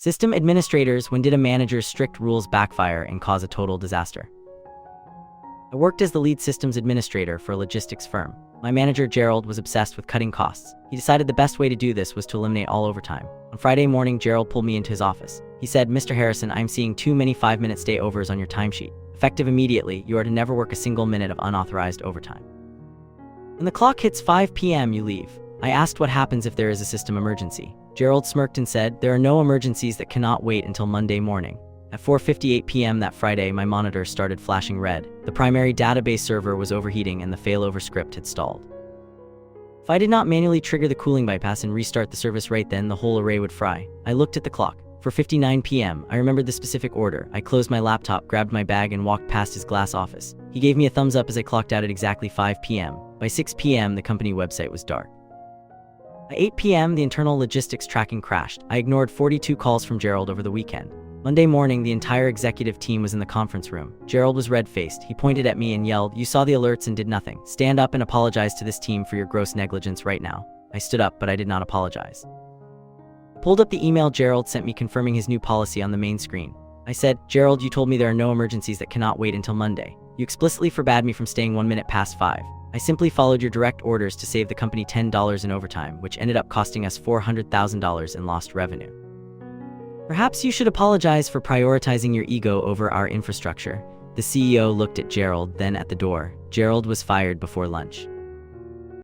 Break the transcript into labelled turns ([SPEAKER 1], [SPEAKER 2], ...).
[SPEAKER 1] System administrators, when did a manager's strict rules backfire and cause a total disaster? I worked as the lead systems administrator for a logistics firm. My manager, Gerald, was obsessed with cutting costs. He decided the best way to do this was to eliminate all overtime. On Friday morning, Gerald pulled me into his office. He said, "Mr. Harrison, I'm seeing too many 5-minute stay-overs on your timesheet. Effective immediately, you are to never work a single minute of unauthorized overtime. When the clock hits 5 p.m., you leave." I asked what happens if there is a system emergency. Gerald smirked and said, "There are no emergencies that cannot wait until Monday morning." At 4:58 p.m. that Friday, my monitor started flashing red. The primary database server was overheating and the failover script had stalled. If I did not manually trigger the cooling bypass and restart the service right then, the whole array would fry. I looked at the clock. 4:59 p.m. I remembered the specific order. I closed my laptop, grabbed my bag, and walked past his glass office. He gave me a thumbs up as I clocked out at exactly 5 p.m. By 6 p.m., the company website was dark. At 8 p.m., the internal logistics tracking crashed. I ignored 42 calls from Gerald over the weekend. Monday morning, the entire executive team was in the conference room. Gerald was red-faced. He pointed at me and yelled, "You saw the alerts and did nothing. Stand up and apologize to this team for your gross negligence right now." I stood up, but I did not apologize. Pulled up the email Gerald sent me confirming his new policy on the main screen. I said, "Gerald, you told me there are no emergencies that cannot wait until Monday. You explicitly forbade me from staying 1 minute past 5. I simply followed your direct orders to save the company $10 in overtime, which ended up costing us $400,000 in lost revenue. Perhaps you should apologize for prioritizing your ego over our infrastructure." The CEO looked at Gerald, then at the door. Gerald was fired before lunch.